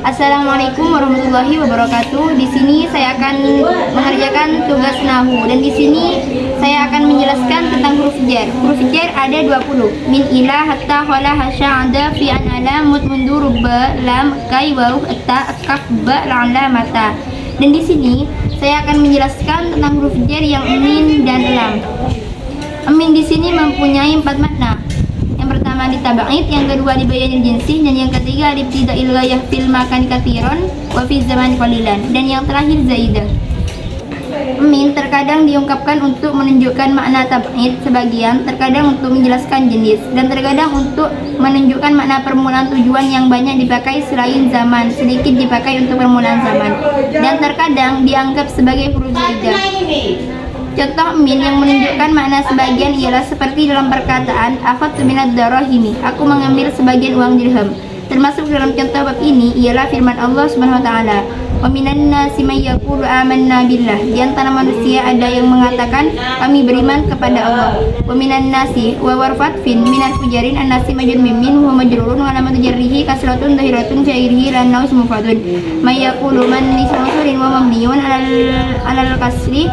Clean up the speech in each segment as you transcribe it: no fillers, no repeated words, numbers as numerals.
Assalamualaikum warahmatullahi wabarakatuh. Di sini saya akan mengerjakan tugas nahu dan di sini saya akan menjelaskan tentang huruf jar. Huruf jar ada 20. Min ila hatta khala hasya ada fi an ala mut mundur ba lam kai waw ta kaf ba la mata. Dan di sini saya akan menjelaskan tentang huruf jar yang min dan lam. Min di sini mempunyai 4 makna. Yang pertama ditaba'id, yang kedua dibayanil jinsih, dan yang ketiga libtida'il ghayah fil makan kathiron wa fi zaman qalilan, dan yang terakhir zaidah. Min terkadang diungkapkan untuk menunjukkan makna tab'id sebagian, terkadang untuk menjelaskan jenis, dan terkadang untuk menunjukkan makna permulaan tujuan yang banyak dipakai selain zaman, sedikit dipakai untuk permulaan zaman, dan terkadang dianggap sebagai huruf zaidah. Contoh min yang menunjukkan makna sebagian ialah seperti dalam perkataan akhadtu minad darahimi, aku mengambil sebagian uang dirham. Termasuk dalam contoh bab ini ialah firman Allah Subhanahu wa taala, "Wa minan nasi may yaqulu amanna billah." Di antara manusia ada yang mengatakan kami beriman kepada Allah. Wa minan nasi wa warfat fin minal fujarin an-nasi majrur min wa majrurun wa alamat jarrihi kasratun dhahiratun fi lan naus mufradun. May yaqulu man nisrun wa mabniun alal kasri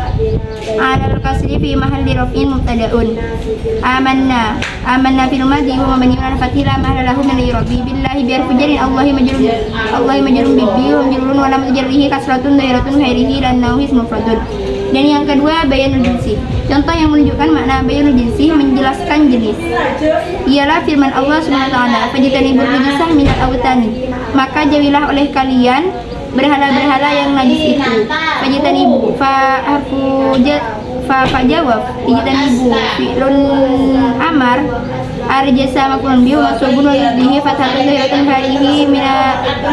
fi mahalli raf'in mubtada'un. Amanna fil madhi wa mabniun ala fathil la mahalla lahu min al-i'rabi billahi biar fujarin Allahi majrurun bihi wa majrurun wa alamat jarrihi kasratun dhahiratun fi lan naus mufradun. Dan yang kedua bayanul jinsi. Contoh yang menunjukkan makna bayanul jinsi menjelaskan jenis ialah firman Allah Subhanahu wa taala, "Fajtanibul rijsa minal awtani." Maka jauhilah oleh kalian berhala-berhala yang najis itu. Fajtanibu fa jawab ijtanibu fi'lun amar arjasa maf'ulun bihi wa subun wa yusbihi fathatun dhahiratun farihi min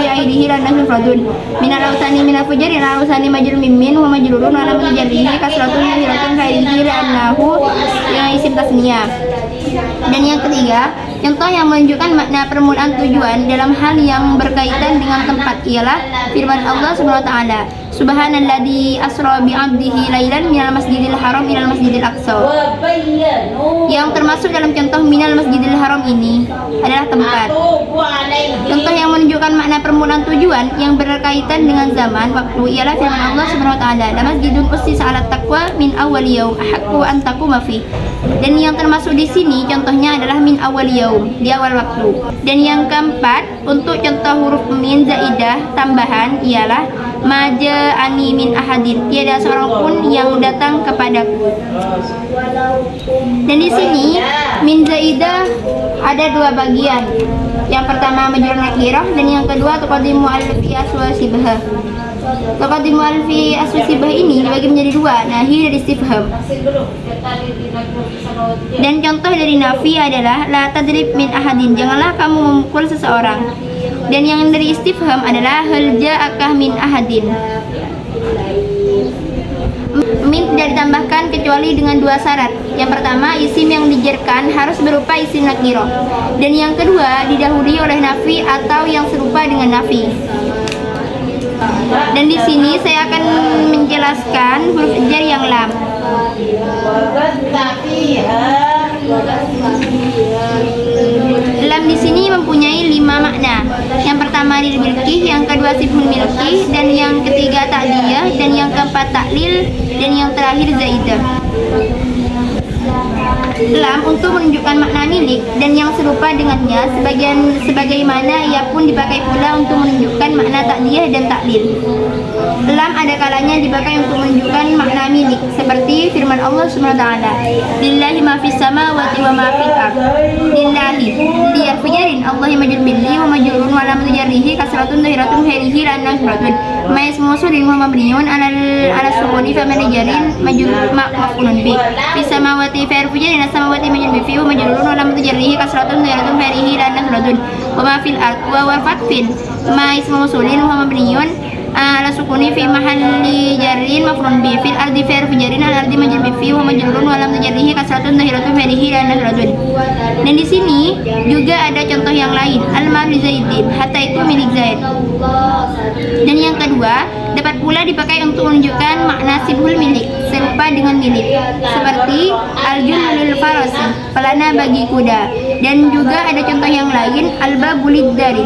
aidihi lan mufradun min al-awsani min al-fujari al-awsani majrur min wa majrurun wa lam jarrihi kasratun dhahiratun farihi lannahu yang isim tasniyah. Dan yang ketiga, contoh yang menunjukkan makna permulaan tujuan dalam hal yang berkaitan dengan tempat ialah firman Allah Subhanahu wa taala, "Subhanalladzi asra bi 'abdihi lailan minal masjidil haram ilal masjidil aqsa." Yang termasuk dalam contoh minal masjidil haram ini adalah tempat. Contoh yang menunjukkan makna permulaan tujuan yang berkaitan dengan zaman waktu ialah firman Allah Subhanahu wa taala, "La masjidun ussisa 'alat taqwa min awwal yaum ahaqqu an taquma fi." Dan yang termasuk di sini contohnya adalah min awal yaum, di awal waktu. Dan yang keempat, untuk contoh huruf min zaidah tambahan ialah maja'ani min ahadin, tiada seorang pun yang datang kepadaku. Dan di sini min zaidah ada 2 bagian. Yang pertama majrur nakirah dan yang kedua tuqaddimu alfi aswa sibah. Tuqaddimu alfi aswa sibah ini dibagi menjadi 2, nahi dan istifham. Dan contoh dari nafi adalah la tadrib min ahadin, janganlah kamu memukul seseorang. Dan yang dari istifham adalah hal ja'akah min ahadin. Min tidak ditambahkan kecuali dengan 2 syarat. Yang pertama, isim yang dijarkan harus berupa isim nakirah. Dan yang kedua, didahului oleh nafi atau yang serupa dengan nafi. Dan di sini saya akan menjelaskan huruf jar yang lam. Lam di sini mempunyai 5 makna. Yang pertama lil milki, yang kedua siful milki, dan yang ketiga ta'diyah, dan yang keempat taklil, dan yang terakhir zaidah. Lam untuk menunjukkan makna milik dan yang serupa dengannya sebagaimana ia pun dipakai pula untuk menunjukkan makna ta'diyah dan taklil. Lam ada kalanya dipakai untuk menunjukkan makna milik seperti firman Allah Subhanahu wa taala, "Lillahi ma fis samawati wa ma fil ardh." Lillahi li fujarin Allahi majrur billi wa majrurun wa lam jarrihi kasratun dhahiratun fihi lan nasratun ma ismu mawsulin wa mabniun ala sukuni fa man jarin majrur maf'ulun bi. Fis samawati fa fujarin as-samawati majrur bi wa majrurun wa lam jarrihi kasratun dhahiratun fihi lan nasratun wa ma fil ardh wa warfat fil ma ismu mawsulin wa mabniun ala sukuni fi mahalli jarrin maf'ulun bi fil ardi fi fujarin al ardi majrur bi fi wa majrurun wa lam jarrihi kasratun dhahiratun fihi lan nasratun. Dan di sini juga ada contoh yang lain, al-mal zaidin, hatta itu milik Zaid. Dan yang kedua, dapat pula dipakai untuk menunjukkan makna sibul milik serupa dengan milik, seperti al-junul lil farasi, pelana bagi kuda. Dan juga ada contoh yang lain, al-babu lid-dari,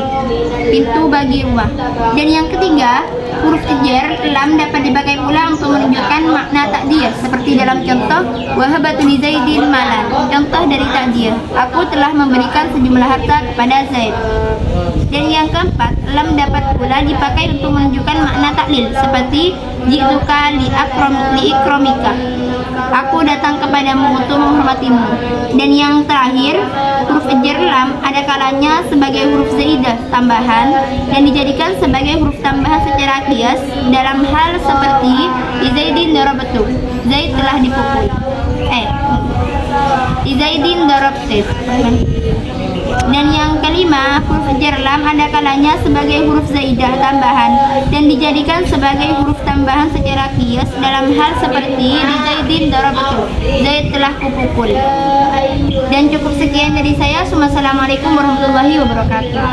pintu bagi rumah. Dan yang ketiga, huruf jar lam dapat dipakai pula untuk menunjukkan makna takdiyah, seperti dalam contoh wahabatu li Zaidin malan. Contoh dari takdiyah, aku telah memberikan sejumlah harta kepada Zaid. Dan yang keempat, lam dapat pula dipakai untuk menunjukkan makna taklil, seperti ji'tuka li ikromika, aku datang kepadamu untuk menghormatimu. Dan yang terakhir, huruf jar lam ada kalanya sebagai huruf zaidah tambahan dan dijadikan sebagai huruf tambahan secara kias dalam hal seperti Zaidin darabatu, Zaid telah dipukul. Zaidin darabtu. Dan yang kelima, huruf jar lam ada kalanya sebagai huruf zaidah tambahan dan dijadikan sebagai huruf tambahan secara kias dalam hal seperti Zaidin darabtu, Zaid telah kupukul. Dan cukup sekian dari saya. Wassalamualaikum warahmatullahi wabarakatuh.